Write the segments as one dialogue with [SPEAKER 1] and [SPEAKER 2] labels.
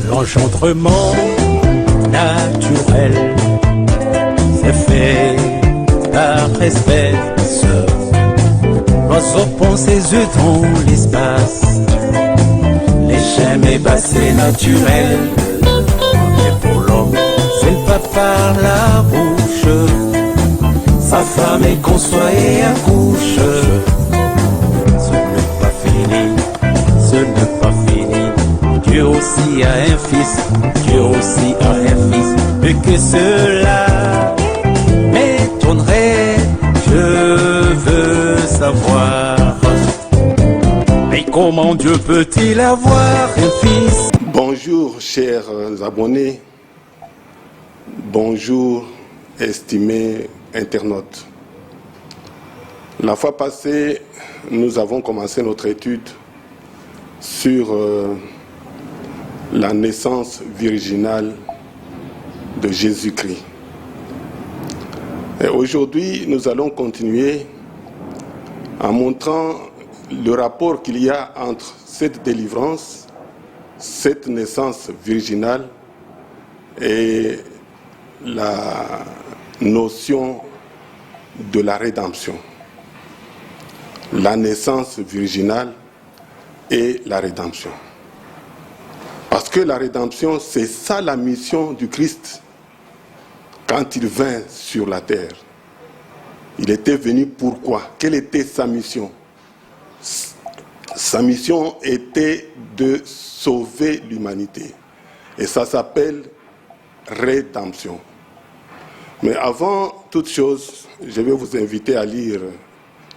[SPEAKER 1] L'engendrement naturel s'est fait par espèce. L'oiseau pond ses œufs dans l'espace. Les gemmes, bah c'est naturel. Mais pour l'homme, c'est le pas par la bouche. Sa femme est conçoit et accouche. Ce n'est pas fini, ce n'est pas fini. Dieu aussi a un fils, Dieu aussi a un fils. Mais que cela m'étonnerait, je veux savoir. Mais comment Dieu peut-il avoir un fils?
[SPEAKER 2] Bonjour chers abonnés, bonjour estimés internautes. La fois passée, nous avons commencé notre étude sur la naissance virginale de Jésus-Christ. Et aujourd'hui, nous allons continuer en montrant le rapport qu'il y a entre cette délivrance, cette naissance virginale et la notion de la rédemption. La naissance virginale et la rédemption. Parce que la rédemption, c'est ça la mission du Christ quand il vint sur la terre. Il était venu pourquoi? Quelle était sa mission? Sa mission était de sauver l'humanité. Et ça s'appelle rédemption. Mais avant toute chose, je vais vous inviter à lire,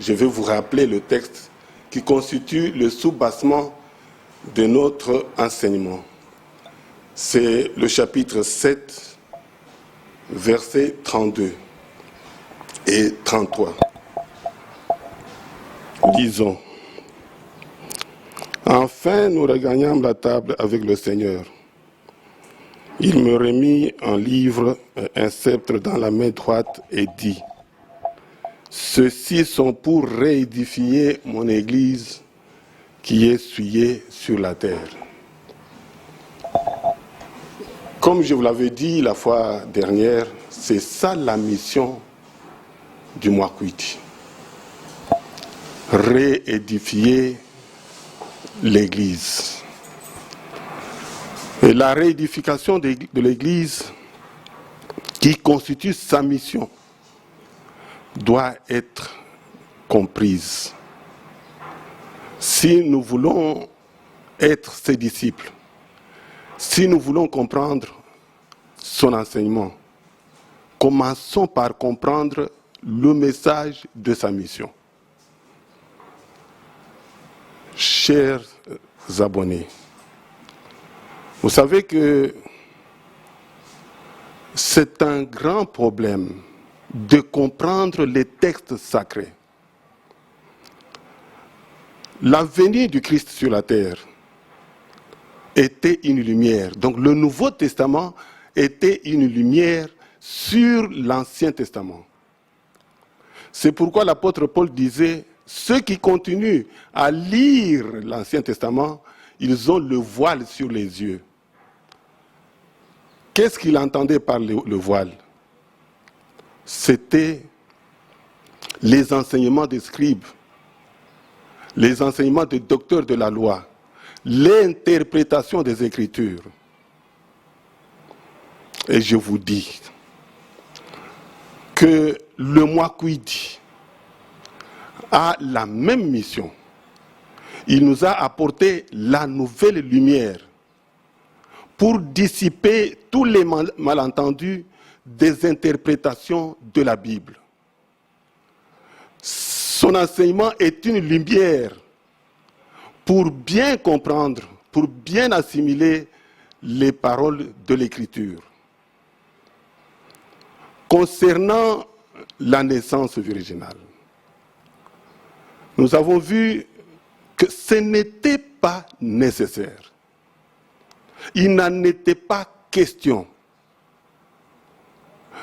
[SPEAKER 2] je vais vous rappeler le texte qui constitue le soubassement de notre enseignement. C'est le chapitre 7, versets 32 et 33. Lisons. Enfin, nous regagnâmes la table avec le Seigneur. Il me remit un livre, un sceptre dans la main droite et dit: ceux-ci sont pour réédifier mon Église qui est souillée sur la terre. Comme je vous l'avais dit la fois dernière, c'est ça la mission du Mwakwiti. Réédifier l'Église. Et la réédification de l'Église, qui constitue sa mission, doit être comprise. Si nous voulons être ses disciples, si nous voulons comprendre son enseignement, commençons par comprendre le message de sa mission. Chers abonnés, vous savez que c'est un grand problème de comprendre les textes sacrés. La venue du Christ sur la terre était une lumière. Donc le Nouveau Testament était une lumière sur l'Ancien Testament. C'est pourquoi l'apôtre Paul disait: ceux qui continuent à lire l'Ancien Testament, ils ont le voile sur les yeux. Qu'est-ce qu'il entendait par le voile? C'était les enseignements des scribes, les enseignements des docteurs de la loi, l'interprétation des Écritures. Et je vous dis que le Mwakwiti a la même mission. Il nous a apporté la nouvelle lumière pour dissiper tous les malentendus des interprétations de la Bible. Son enseignement est une lumière pour bien comprendre, pour bien assimiler les paroles de l'Écriture. Concernant la naissance virginale, nous avons vu que ce n'était pas nécessaire. Il n'en était pas question.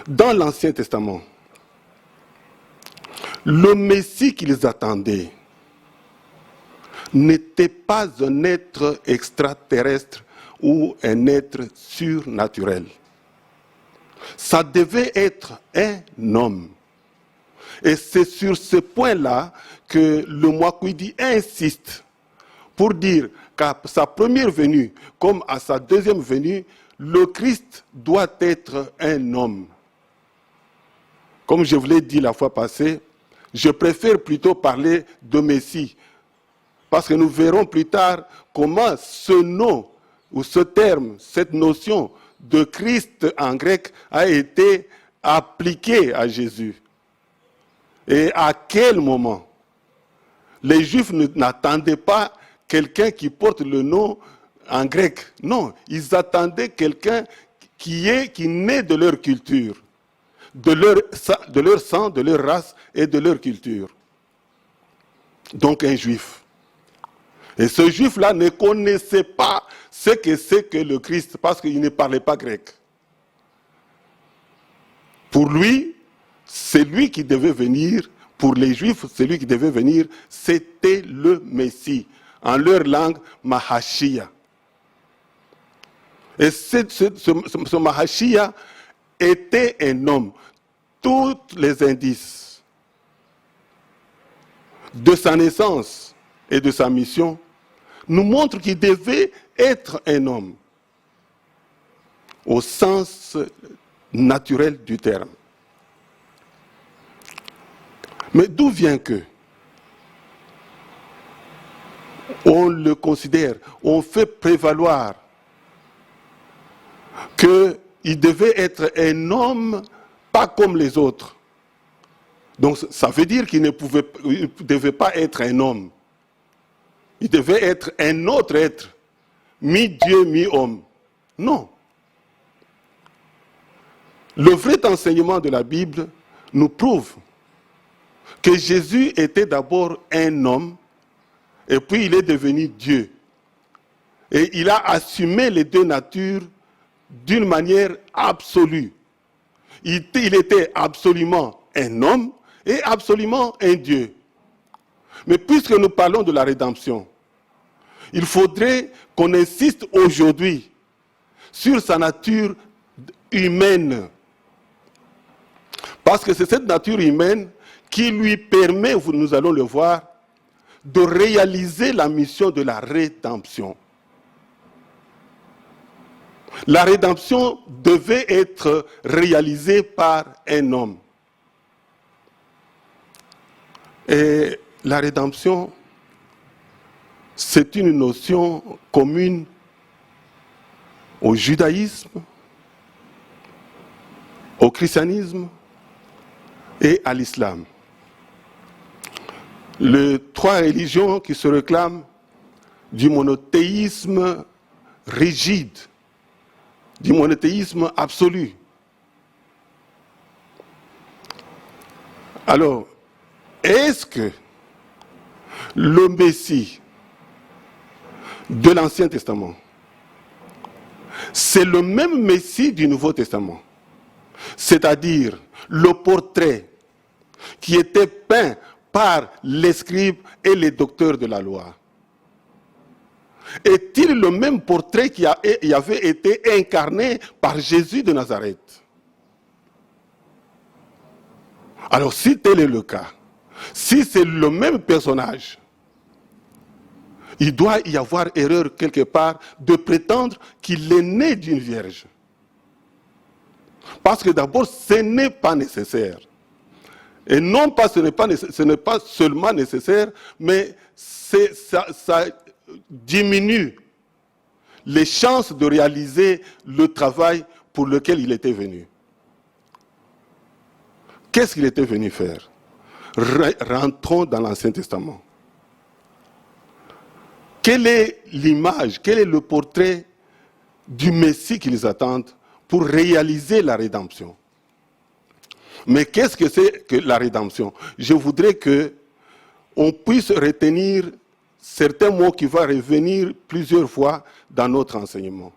[SPEAKER 2] Dans l'Ancien Testament, le Messie qu'ils attendaient n'était pas un être extraterrestre ou un être surnaturel. Ça devait être un homme. Et c'est sur ce point-là que le Mwakwidi insiste pour dire qu'à sa première venue, comme à sa deuxième venue, le Christ doit être un homme. Comme je vous l'ai dit la fois passée, je préfère plutôt parler de Messie, parce que nous verrons plus tard comment ce nom, ou ce terme, cette notion de Christ en grec a été appliqué à Jésus. Et à quel moment? Les Juifs n'attendaient pas quelqu'un qui porte le nom en grec. Non, ils attendaient quelqu'un qui naît de leur culture, de leur sang, de leur race et de leur culture. Donc un Juif. Et ce Juif-là ne connaissait pas ce que c'est que le Christ parce qu'il ne parlait pas grec. Pour lui, c'est lui qui devait venir. Pour les Juifs, celui qui devait venir, c'était le Messie. En leur langue, Mahashia. Et ce Mahashia était un homme. Tous les indices de sa naissance et de sa mission nous montrent qu'il devait être un homme, au sens naturel du terme. Mais d'où vient que on le considère, on fait prévaloir qu'il devait être un homme pas comme les autres. Donc ça veut dire qu'il ne devait pas être un homme. Il devait être un autre être, mi-dieu, mi-homme. Non. Le vrai enseignement de la Bible nous prouve que Jésus était d'abord un homme, et puis il est devenu Dieu. Et il a assumé les deux natures d'une manière absolue. Il était absolument un homme et absolument un Dieu. Mais puisque nous parlons de la rédemption, il faudrait qu'on insiste aujourd'hui sur sa nature humaine. Parce que c'est cette nature humaine qui lui permet, nous allons le voir, de réaliser la mission de la rédemption. La rédemption devait être réalisée par un homme. Et la rédemption, c'est une notion commune au judaïsme, au christianisme et à l'islam. Les trois religions qui se réclament du monothéisme rigide, du monothéisme absolu. Alors, est-ce que le Messie de l'Ancien Testament, c'est le même Messie du Nouveau Testament? C'est-à-dire le portrait qui était peint par les scribes et les docteurs de la loi. Est-il le même portrait qui avait été incarné par Jésus de Nazareth? Alors, si tel est le cas, si c'est le même personnage, il doit y avoir erreur quelque part de prétendre qu'il est né d'une vierge. Parce que d'abord, ce n'est pas nécessaire. Et non pas, ce n'est pas seulement nécessaire, mais ça diminue les chances de réaliser le travail pour lequel il était venu. Qu'est-ce qu'il était venu faire? Rentrons dans l'Ancien Testament. Quelle est l'image, quel est le portrait du Messie qu'ils attendent pour réaliser la rédemption? Mais qu'est-ce que c'est que la rédemption? Je voudrais qu'on puisse retenir certains mots qui vont revenir plusieurs fois dans notre enseignement.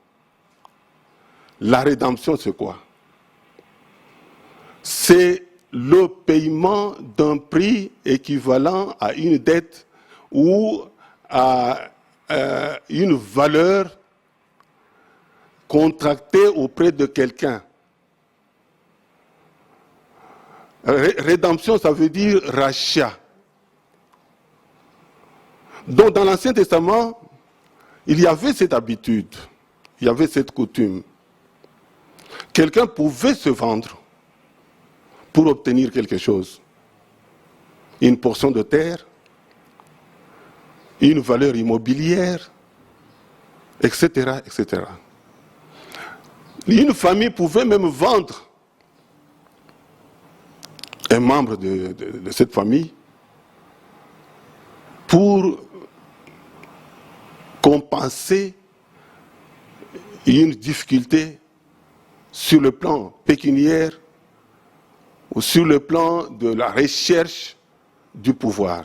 [SPEAKER 2] La rédemption, c'est quoi? C'est le paiement d'un prix équivalent à une dette ou à une valeur contracté auprès de quelqu'un. Rédemption, ça veut dire rachat. Donc dans l'Ancien Testament, il y avait cette habitude, il y avait cette coutume. Quelqu'un pouvait se vendre pour obtenir quelque chose. Une portion de terre, une valeur immobilière, etc., etc. Une famille pouvait même vendre un membre de cette famille pour compenser une difficulté sur le plan pécuniaire ou sur le plan de la recherche du pouvoir.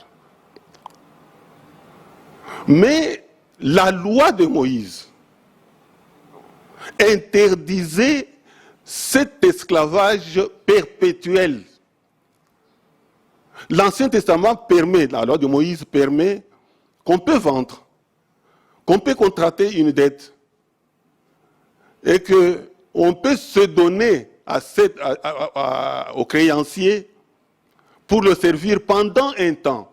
[SPEAKER 2] Mais la loi de Moïse interdisait cet esclavage perpétuel. L'Ancien Testament permet, la loi de Moïse permet qu'on peut vendre, qu'on peut contracter une dette et qu'on peut se donner au créancier pour le servir pendant un temps.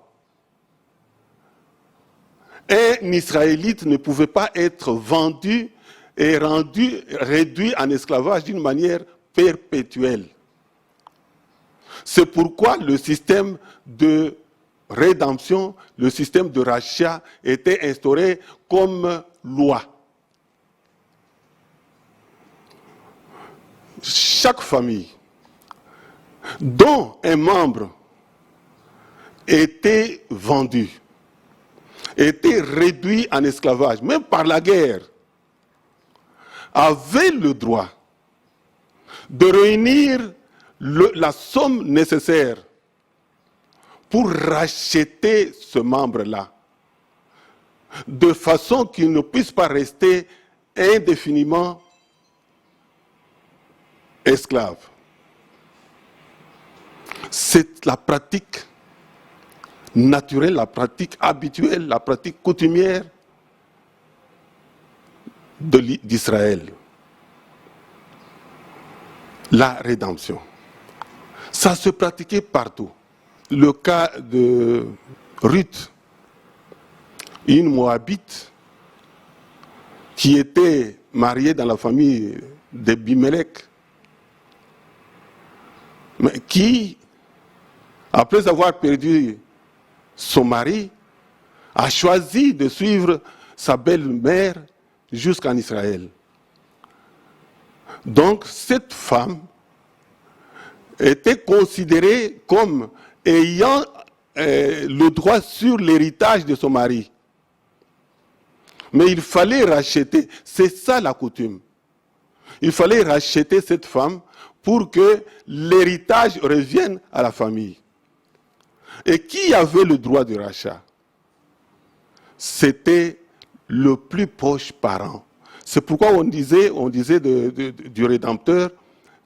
[SPEAKER 2] Un Israélite ne pouvait pas être vendu et réduit en esclavage d'une manière perpétuelle. C'est pourquoi le système de rédemption, le système de rachat était instauré comme loi. Chaque famille dont un membre était vendu, était réduit en esclavage, même par la guerre, avait le droit de réunir la somme nécessaire pour racheter ce membre-là, de façon qu'il ne puisse pas rester indéfiniment esclave. C'est la pratique naturelle, la pratique habituelle, la pratique coutumière d'Israël. La rédemption. Ça se pratiquait partout. Le cas de Ruth, une Moabite qui était mariée dans la famille d'Abimelech, mais qui, après avoir perdu son mari, a choisi de suivre sa belle-mère jusqu'en Israël. Donc cette femme était considérée comme ayant le droit sur l'héritage de son mari. Mais il fallait racheter, c'est ça la coutume. Il fallait racheter cette femme pour que l'héritage revienne à la famille. Et qui avait le droit de rachat? C'était le plus proche parent. C'est pourquoi on disait du Rédempteur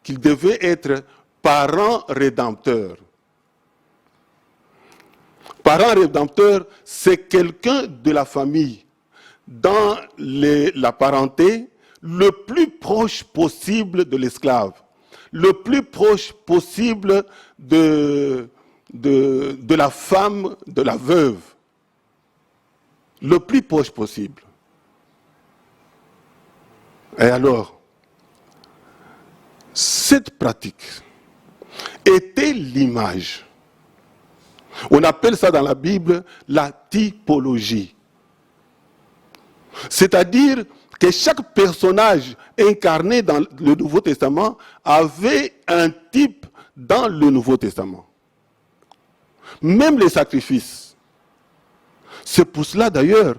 [SPEAKER 2] qu'il devait être parent rédempteur. Parent rédempteur, c'est quelqu'un de la famille, dans la parenté, le plus proche possible de l'esclave, le plus proche possible de la femme, de la veuve, le plus proche possible. Et alors, cette pratique était l'image. On appelle ça dans la Bible la typologie. C'est-à-dire que chaque personnage incarné dans le Nouveau Testament avait un type dans le Nouveau Testament. Même les sacrifices. C'est pour cela d'ailleurs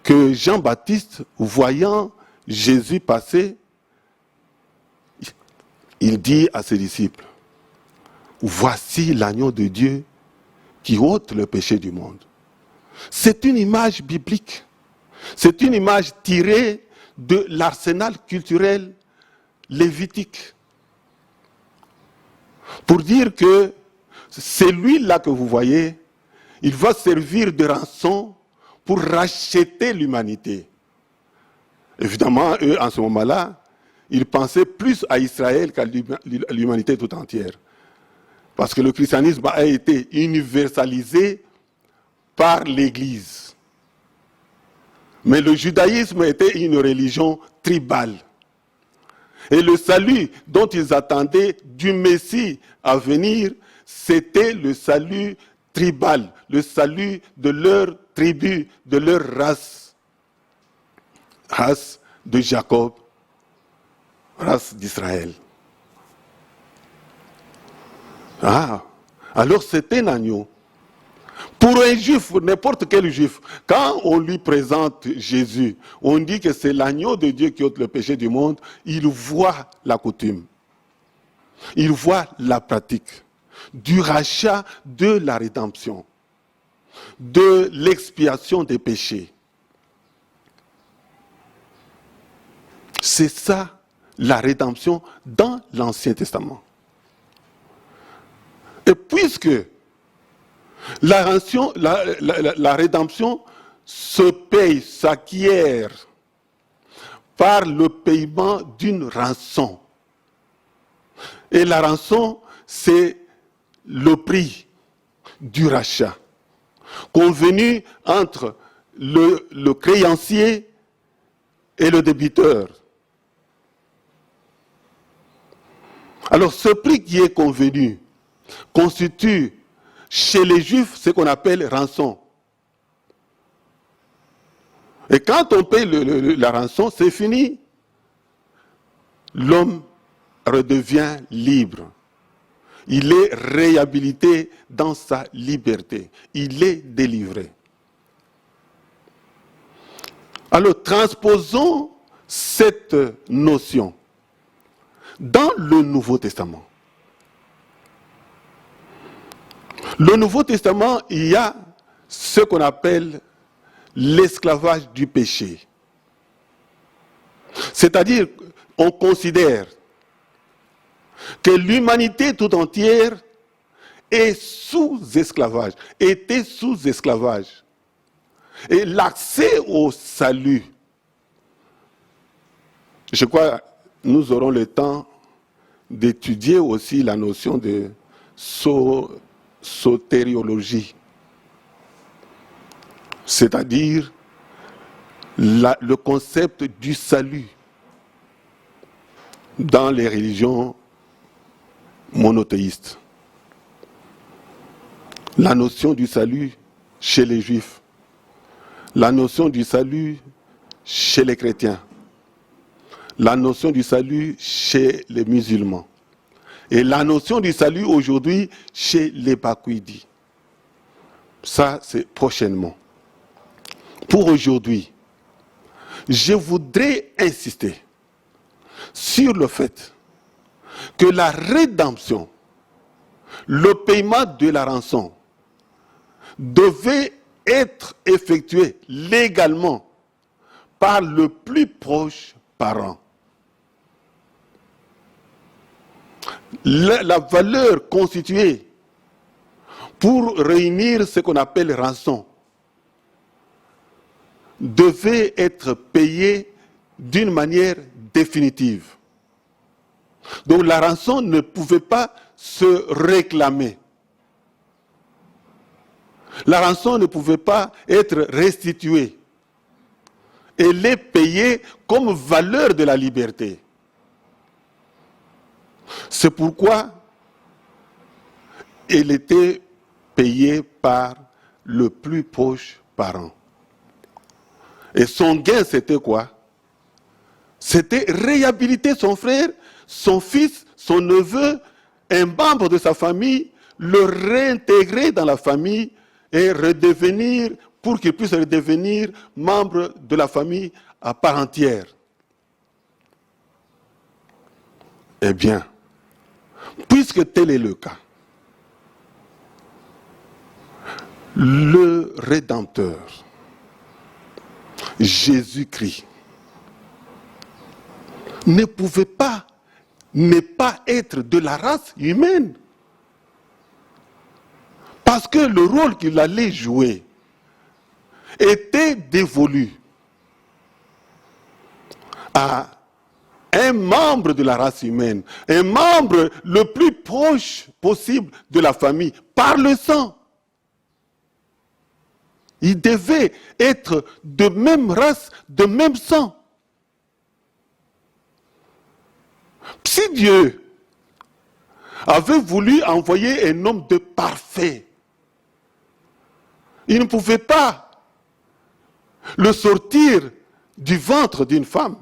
[SPEAKER 2] que Jean-Baptiste, voyant Jésus passer, il dit à ses disciples, voici l'agneau de Dieu qui ôte le péché du monde. C'est une image biblique. C'est une image tirée de l'arsenal culturel lévitique. Pour dire que celui-là que vous voyez, il va servir de rançon pour racheter l'humanité. Évidemment, eux, en ce moment-là, ils pensaient plus à Israël qu'à l'humanité tout entière. Parce que le christianisme a été universalisé par l'Église. Mais le judaïsme était une religion tribale. Et le salut dont ils attendaient du Messie à venir, c'était le salut tribal, le salut de leur tribu, de leur race de Jacob, race d'Israël. Ah, alors c'était un agneau. Pour un juif, n'importe quel juif, quand on lui présente Jésus, on dit que c'est l'agneau de Dieu qui ôte le péché du monde, il voit la coutume, il voit la pratique du rachat, de la rédemption, de l'expiation des péchés. C'est ça la rédemption dans l'Ancien Testament. Et puisque la rédemption se paye, s'acquiert par le paiement d'une rançon. Et la rançon, c'est le prix du rachat, convenu entre le créancier et le débiteur. Alors ce prix qui est convenu constitue chez les Juifs ce qu'on appelle rançon. Et quand on paye la rançon, c'est fini. L'homme redevient libre. Il est réhabilité dans sa liberté. Il est délivré. Alors, transposons cette notion dans le Nouveau Testament. Le Nouveau Testament, il y a ce qu'on appelle l'esclavage du péché. C'est-à-dire, on considère que l'humanité tout entière est sous esclavage, était sous esclavage. Et l'accès au salut, je crois que nous aurons le temps d'étudier aussi la notion de sotériologie, c'est-à-dire le concept du salut dans les religions monothéistes. La notion du salut chez les Juifs, la notion du salut chez les chrétiens, la notion du salut chez les musulmans et la notion du salut aujourd'hui chez les Bakouydi. Ça, c'est prochainement. Pour aujourd'hui, je voudrais insister sur le fait que la rédemption, le paiement de la rançon, devait être effectué légalement par le plus proche parent. La valeur constituée pour réunir ce qu'on appelle rançon devait être payée d'une manière définitive. Donc la rançon ne pouvait pas se réclamer. La rançon ne pouvait pas être restituée. Elle est payée comme valeur de la liberté. C'est pourquoi elle était payée par le plus proche parent. Et son gain, c'était quoi? C'était réhabiliter son frère, son fils, son neveu, un membre de sa famille, le réintégrer dans la famille et redevenir, pour qu'il puisse redevenir membre de la famille à part entière. Eh bien, puisque tel est le cas, le Rédempteur, Jésus-Christ, ne pouvait pas ne pas être de la race humaine. Parce que le rôle qu'il allait jouer était dévolu à un membre de la race humaine, un membre le plus proche possible de la famille, par le sang. Il devait être de même race, de même sang. Si Dieu avait voulu envoyer un homme de parfait, il ne pouvait pas le sortir du ventre d'une femme.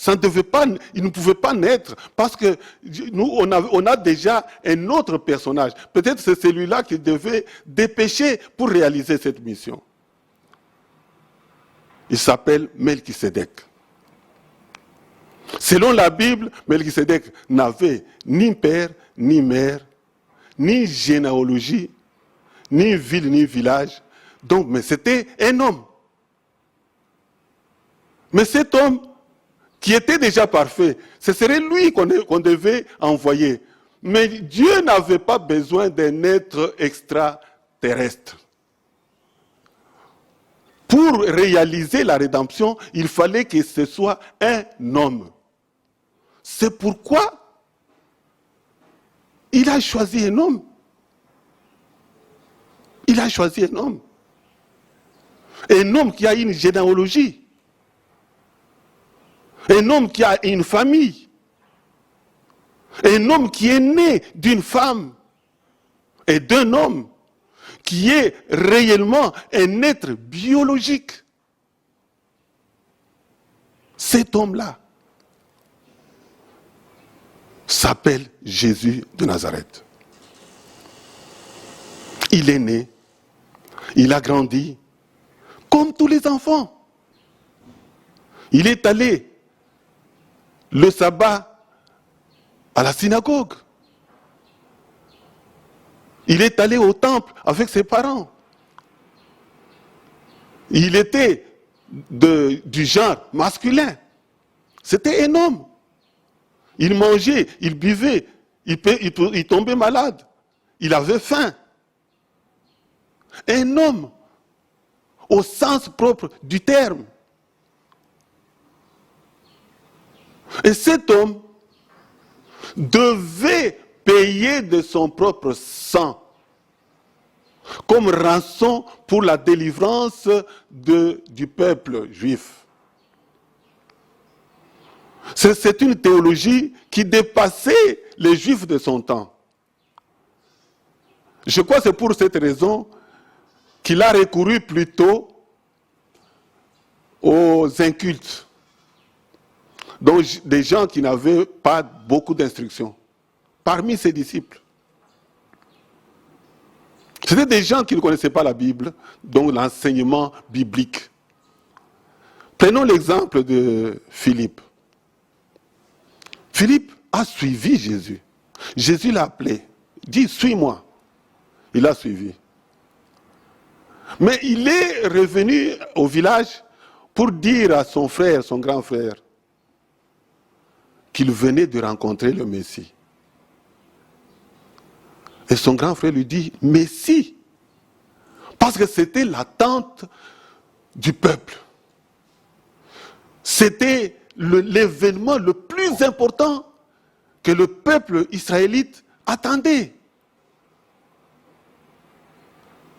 [SPEAKER 2] Il ne pouvait pas naître parce que nous, on a déjà un autre personnage. Peut-être c'est celui-là qui devait dépêcher pour réaliser cette mission. Il s'appelle Melchisédek. Selon la Bible, Melchisédek n'avait ni père, ni mère, ni généalogie, ni ville, ni village. Donc, mais c'était un homme. Mais cet homme, qui était déjà parfait, ce serait lui qu'on devait envoyer. Mais Dieu n'avait pas besoin d'un être extraterrestre. Pour réaliser la rédemption, il fallait que ce soit un homme. C'est pourquoi il a choisi un homme. Il a choisi un homme. Un homme qui a une généalogie. Un homme qui a une famille. Un homme qui est né d'une femme et d'un homme qui est réellement un être biologique. Cet homme-là s'appelle Jésus de Nazareth. Il est né, il a grandi comme tous les enfants. Il est allé le sabbat à la synagogue. Il est allé au temple avec ses parents. Il était du genre masculin. C'était un homme. Il mangeait, il buvait, il tombait malade. Il avait faim. Un homme, au sens propre du terme. Et cet homme devait payer de son propre sang comme rançon pour la délivrance du peuple juif. C'est une théologie qui dépassait les juifs de son temps. Je crois que c'est pour cette raison qu'il a recouru plutôt aux incultes, donc des gens qui n'avaient pas beaucoup d'instruction, parmi ses disciples. C'était des gens qui ne connaissaient pas la Bible, donc l'enseignement biblique. Prenons l'exemple de Philippe. Philippe a suivi Jésus. Jésus l'a appelé, dit « Suis-moi ». Il a suivi. Mais il est revenu au village pour dire à son frère, son grand frère, qu'il venait de rencontrer le Messie. Et son grand frère lui dit, Messie, parce que c'était l'attente du peuple. C'était l'événement le plus important que le peuple israélite attendait.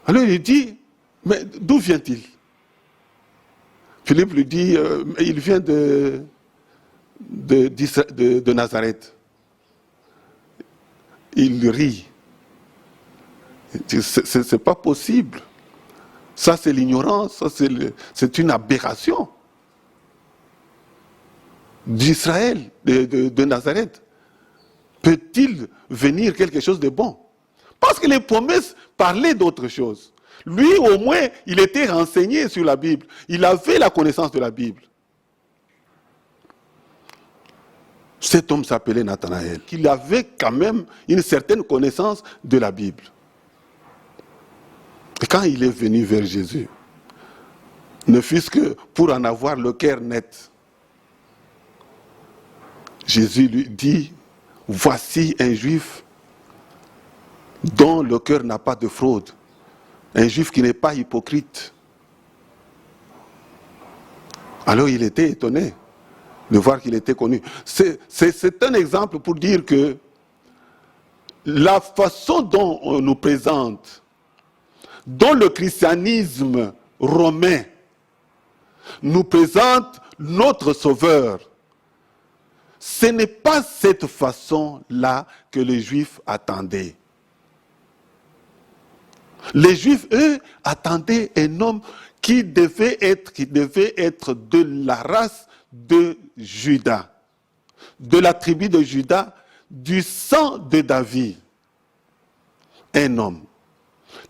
[SPEAKER 2] Alors il dit, mais d'où vient-il? Philippe lui dit, il vient de Nazareth. Il rit. Il dit, c'est pas possible. Ça, c'est l'ignorance, c'est une aberration d'Israël, de Nazareth. Peut-il venir quelque chose de bon? Parce que les promesses parlaient d'autre chose. Lui, au moins, il était renseigné sur la Bible. Il avait la connaissance de la Bible. Cet homme s'appelait Nathanaël. Il avait quand même une certaine connaissance de la Bible. Et quand il est venu vers Jésus, ne fût-ce que pour en avoir le cœur net, Jésus lui dit, voici un juif dont le cœur n'a pas de fraude, un juif qui n'est pas hypocrite. Alors il était étonné. de voir qu'il était connu. C'est un exemple pour dire que la façon dont on nous présente, dont le christianisme romain nous présente notre Sauveur, ce n'est pas cette façon-là que les Juifs attendaient. Les Juifs, eux, attendaient un homme qui devait être de la race de Juda, de la tribu de Juda, du sang de David. Un homme.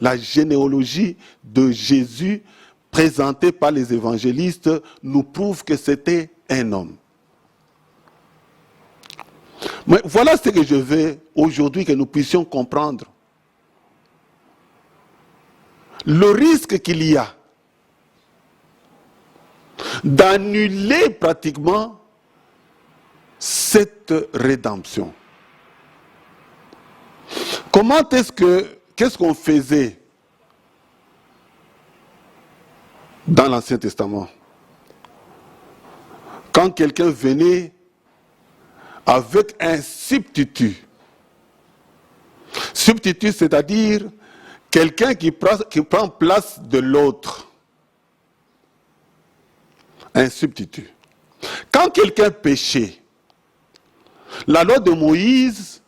[SPEAKER 2] La généalogie de Jésus présentée par les évangélistes nous prouve que c'était un homme. Mais voilà ce que je veux aujourd'hui que nous puissions comprendre. Le risque qu'il y a d'annuler pratiquement cette rédemption. Qu'est-ce qu'on faisait dans l'Ancien Testament? Quand quelqu'un venait avec un substitut, c'est-à-dire quelqu'un qui prend place de l'autre. Un substitut. Quand quelqu'un péchait, la loi de Moïse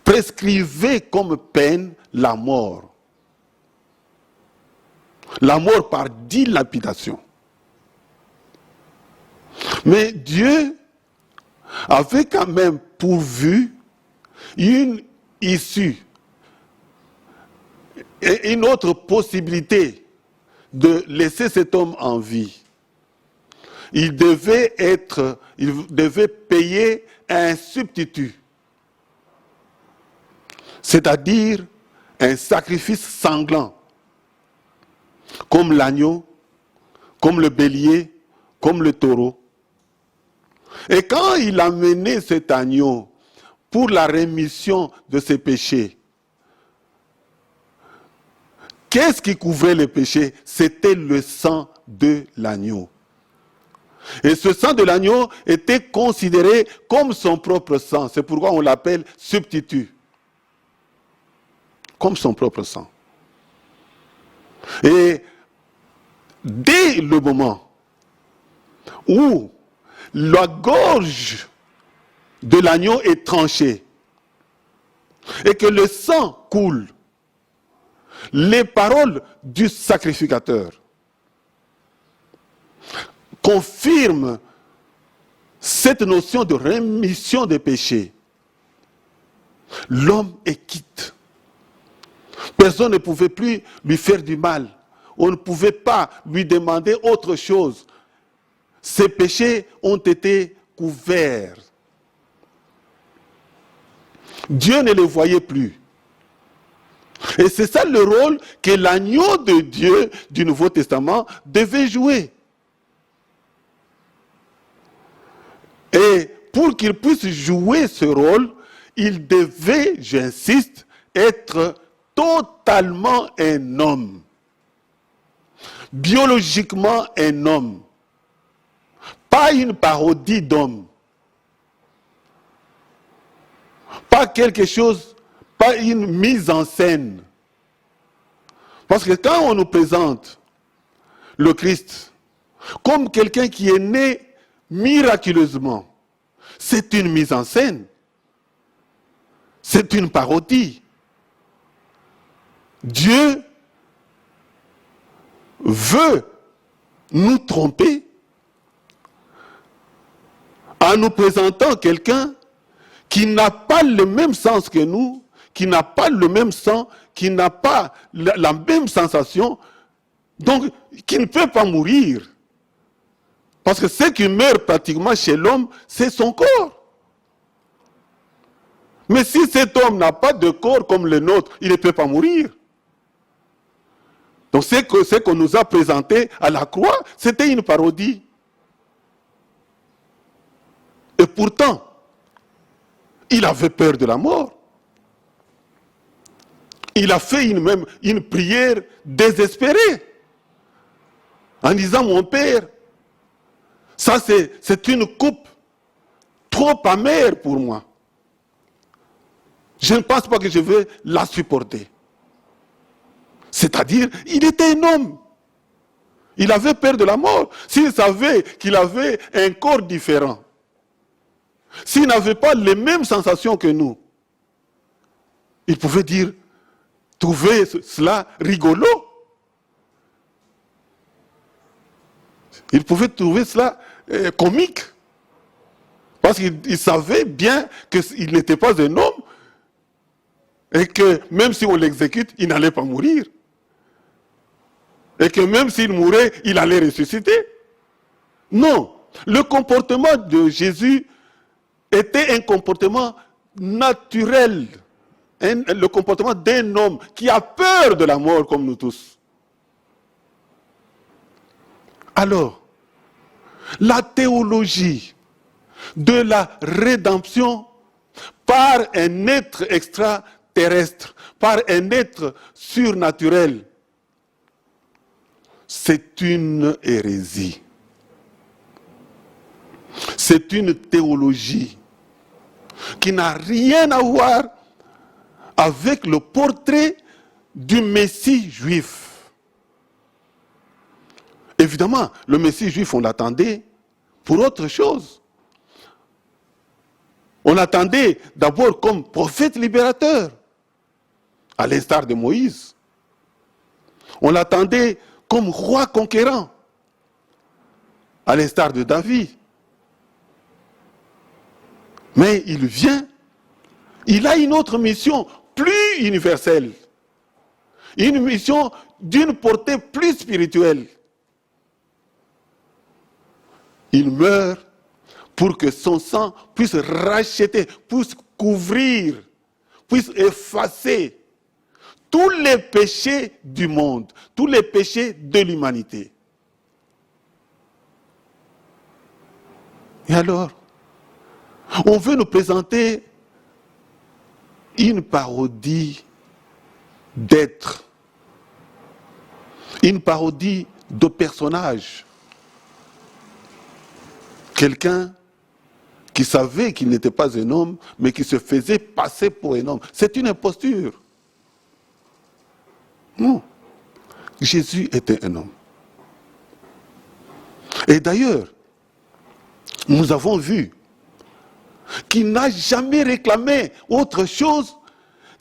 [SPEAKER 2] prescrivait comme peine la mort. La mort par dilapidation. Mais Dieu avait quand même pourvu une issue et une autre possibilité de laisser cet homme en vie. Il devait payer un substitut, c'est-à-dire un sacrifice sanglant, comme l'agneau, comme le bélier, comme le taureau. Et quand il amenait cet agneau pour la rémission de ses péchés, qu'est-ce qui couvrait les péchés? C'était le sang de l'agneau. Et ce sang de l'agneau était considéré comme son propre sang. C'est pourquoi on l'appelle substitut. Comme son propre sang. Et dès le moment où la gorge de l'agneau est tranchée et que le sang coule, les paroles du sacrificateur confirment cette notion de rémission des péchés. L'homme est quitte. Personne ne pouvait plus lui faire du mal. On ne pouvait pas lui demander autre chose. Ses péchés ont été couverts. Dieu ne les voyait plus. Et c'est ça le rôle que l'agneau de Dieu du Nouveau Testament devait jouer. Et pour qu'il puisse jouer ce rôle, il devait, j'insiste, être totalement un homme. Biologiquement un homme. Pas une parodie d'homme. Pas quelque chose, pas une mise en scène. Parce que quand on nous présente le Christ comme quelqu'un qui est né miraculeusement, c'est une mise en scène. C'est une parodie. Dieu veut nous tromper en nous présentant quelqu'un qui n'a pas le même sens que nous, qui n'a pas le même sang, qui n'a pas la même sensation, donc qui ne peut pas mourir. Parce que ce qui meurt pratiquement chez l'homme, c'est son corps. Mais si cet homme n'a pas de corps comme le nôtre, il ne peut pas mourir. Donc ce qu'on nous a présenté à la croix, c'était une parodie. Et pourtant, il avait peur de la mort. Il a fait une prière désespérée en disant, mon Père, Ça, c'est une coupe trop amère pour moi. Je ne pense pas que je vais la supporter. C'est-à-dire, il était un homme. Il avait peur de la mort. S'il savait qu'il avait un corps différent, s'il n'avait pas les mêmes sensations que nous, il pouvait trouver cela rigolo. Il pouvait trouver cela comique. Parce qu'il savait bien qu'il n'était pas un homme et que même si on l'exécute, il n'allait pas mourir. Et que même s'il mourait, il allait ressusciter. Non, le comportement de Jésus était un comportement naturel. Le comportement d'un homme qui a peur de la mort comme nous tous. Alors, la théologie de la rédemption par un être extraterrestre, par un être surnaturel, c'est une hérésie. C'est une théologie qui n'a rien à voir avec le portrait du Messie juif. Évidemment, le Messie juif, on l'attendait pour autre chose. On l'attendait d'abord comme prophète libérateur, à l'instar de Moïse. On l'attendait comme roi conquérant, à l'instar de David. Mais il vient, il a une autre mission plus universelle, une mission d'une portée plus spirituelle. Il meurt pour que son sang puisse racheter, puisse couvrir, puisse effacer tous les péchés du monde, tous les péchés de l'humanité. Et alors, on veut nous présenter une parodie d'être, une parodie de personnage. Quelqu'un qui savait qu'il n'était pas un homme, mais qui se faisait passer pour un homme. C'est une imposture. Non. Jésus était un homme. Et d'ailleurs, nous avons vu qu'il n'a jamais réclamé autre chose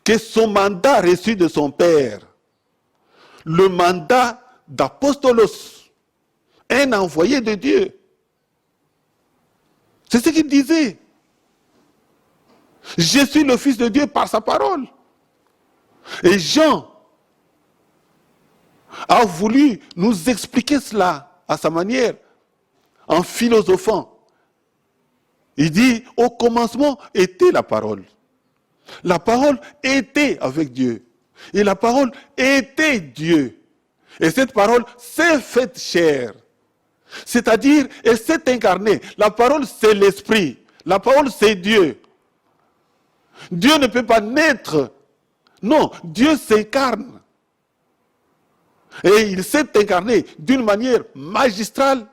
[SPEAKER 2] que son mandat reçu de son Père. Le mandat d'apostolos, un envoyé de Dieu. C'est ce qu'il disait. Je suis le Fils de Dieu par sa parole. Et Jean a voulu nous expliquer cela à sa manière, en philosophant. Il dit, au commencement était la parole. La parole était avec Dieu. Et la parole était Dieu. Et cette parole s'est faite chair. C'est-à-dire, elle s'est incarnée. La parole, c'est l'esprit. La parole, c'est Dieu. Dieu ne peut pas naître. Non, Dieu s'incarne. Et il s'est incarné d'une manière magistrale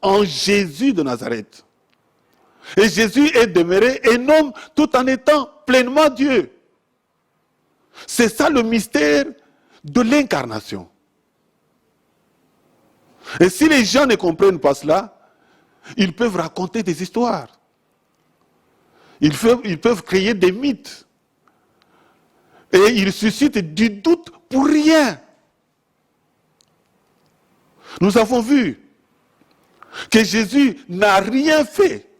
[SPEAKER 2] en Jésus de Nazareth. Et Jésus est demeuré un homme tout en étant pleinement Dieu. C'est ça le mystère de l'incarnation. Et si les gens ne comprennent pas cela, ils peuvent raconter des histoires. Ils peuvent créer des mythes. Et ils suscitent du doute pour rien. Nous avons vu que Jésus n'a rien fait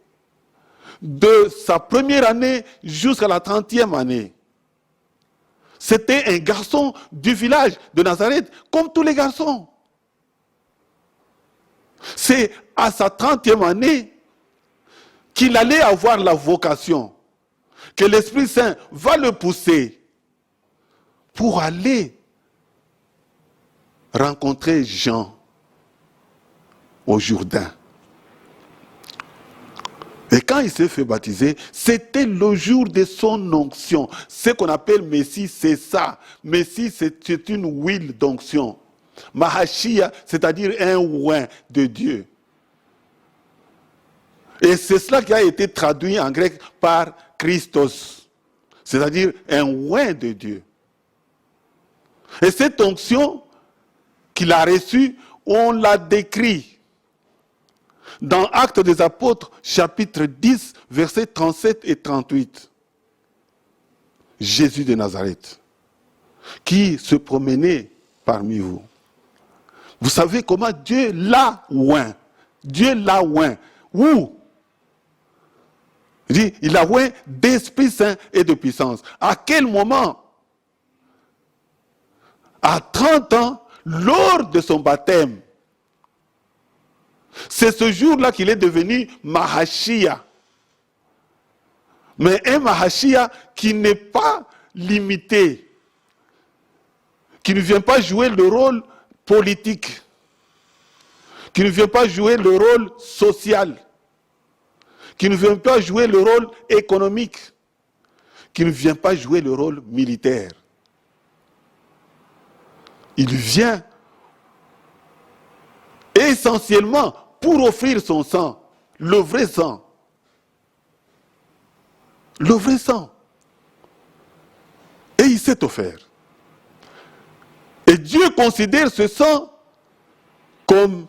[SPEAKER 2] de sa première année jusqu'à la 30e année. C'était un garçon du village de Nazareth, comme tous les garçons. C'est à sa 30e année qu'il allait avoir la vocation, que l'Esprit Saint va le pousser pour aller rencontrer Jean au Jourdain. Et quand il s'est fait baptiser, c'était le jour de son onction. Ce qu'on appelle Messie, c'est ça. Messie, c'est une huile d'onction. Mahashia, c'est-à-dire un oint de Dieu. Et c'est cela qui a été traduit en grec par Christos, c'est-à-dire un oint de Dieu. Et cette onction qu'il a reçue, on l'a décrit dans Actes des Apôtres, chapitre 10, versets 37 et 38. Jésus de Nazareth, qui se promenait parmi vous. Vous savez comment Dieu l'a oint. Dieu l'a oint. Où? Il l'a oint d'Esprit Saint et de puissance. À quel moment? À 30 ans, lors de son baptême. C'est ce jour-là qu'il est devenu Mahashia. Mais un Mahashia qui n'est pas limité, qui ne vient pas jouer le rôle politique, qui ne vient pas jouer le rôle social, qui ne vient pas jouer le rôle économique, qui ne vient pas jouer le rôle militaire. Il vient essentiellement pour offrir son sang, le vrai sang. Le vrai sang. Et il s'est offert. Et Dieu considère ce sang comme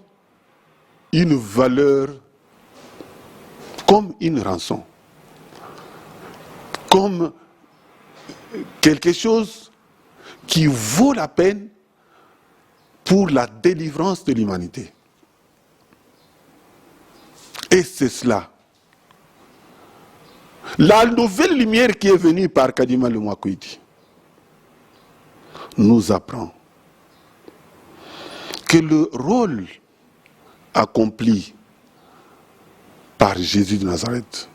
[SPEAKER 2] une valeur, comme une rançon, comme quelque chose qui vaut la peine pour la délivrance de l'humanité. Et c'est cela. La nouvelle lumière qui est venue par Kadima Lumwakwidi nous apprend que le rôle accompli par Jésus de Nazareth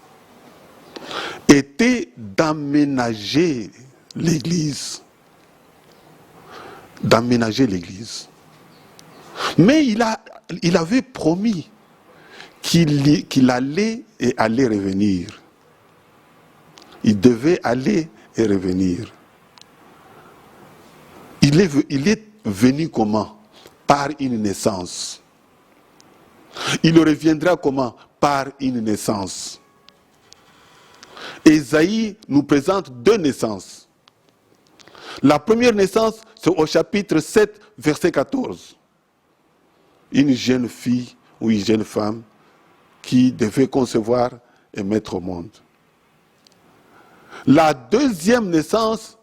[SPEAKER 2] était d'aménager l'Église. D'aménager l'Église. Mais il avait promis qu'il allait et allait revenir. Il devait aller et revenir. Il est venu comment? Par une naissance. Il reviendra comment? Par une naissance. Ésaïe nous présente deux naissances. La première naissance, c'est au chapitre 7, verset 14. Une jeune fille ou une jeune femme qui devait concevoir et mettre au monde. La deuxième naissance,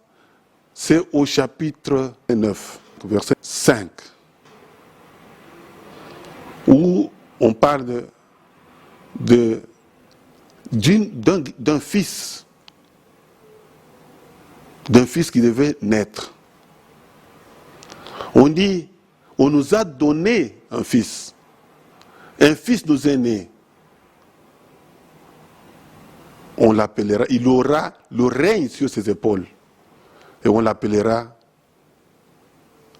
[SPEAKER 2] c'est au chapitre 9, verset 5, où on parle d'un fils qui devait naître. On dit, on nous a donné un fils nous est né. On l'appellera, il aura le règne sur ses épaules. Et on l'appellera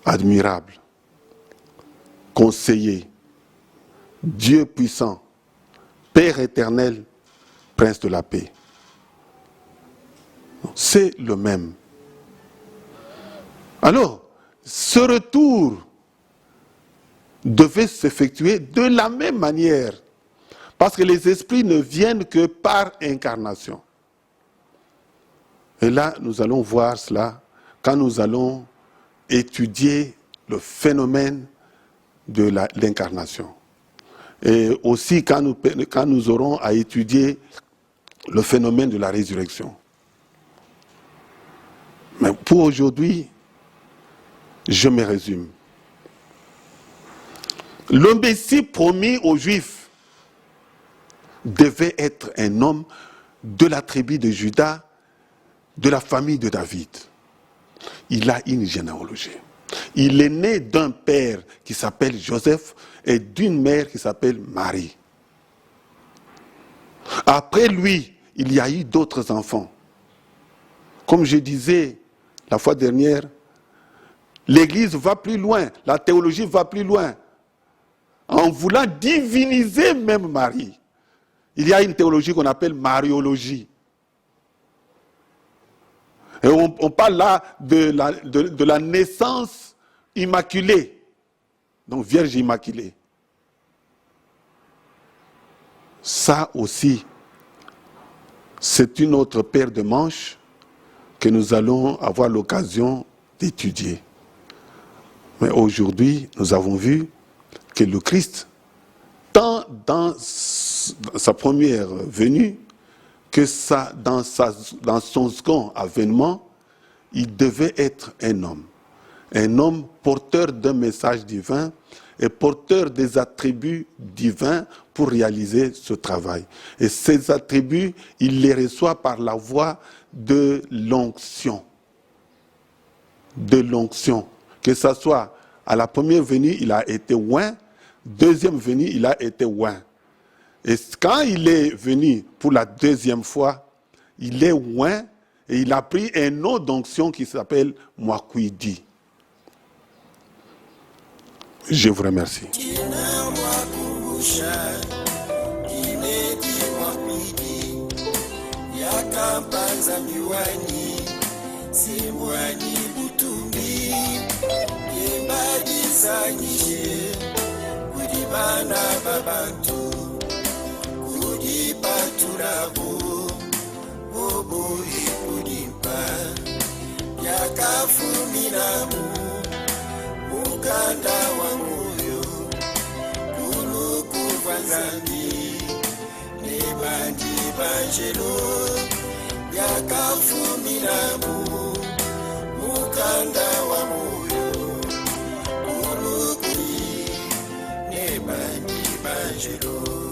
[SPEAKER 2] admirable, conseiller, Dieu puissant, Père éternel, Prince de la paix. C'est le même. Alors, ce retour devait s'effectuer de la même manière. Parce que les esprits ne viennent que par incarnation. Et là, nous allons voir cela quand nous allons étudier le phénomène de l'incarnation. Et aussi quand nous aurons à étudier le phénomène de la résurrection. Mais pour aujourd'hui, je me résume. Le Messie promis aux Juifs devait être un homme de la tribu de Juda, de la famille de David. Il a une généalogie. Il est né d'un père qui s'appelle Joseph et d'une mère qui s'appelle Marie. Après lui, il y a eu d'autres enfants. Comme je disais la fois dernière, l'Église va plus loin, la théologie va plus loin, en voulant diviniser même Marie. Il y a une théologie qu'on appelle mariologie. Et on parle là de la naissance immaculée. Donc Vierge immaculée. Ça aussi, c'est une autre paire de manches que nous allons avoir l'occasion d'étudier. Mais aujourd'hui, nous avons vu que le Christ, tant dans sa première venue que dans son second avènement, il devait être un homme porteur d'un message divin et porteur des attributs divins pour réaliser ce travail. Et ces attributs, il les reçoit par la voie de l'onction. De l'onction. Que ce soit à la première venue, il a été oint, deuxième venue, il a été oint. Et quand il est venu pour la deuxième fois, il est oint et il a pris un nom d'onction qui s'appelle Mwakwidi. Je vous remercie.
[SPEAKER 3] Uganda wa moyo kuluku vanzani ni banji banjelo yakafumiramu Uganda wa moyo kuluku ni banji banjelo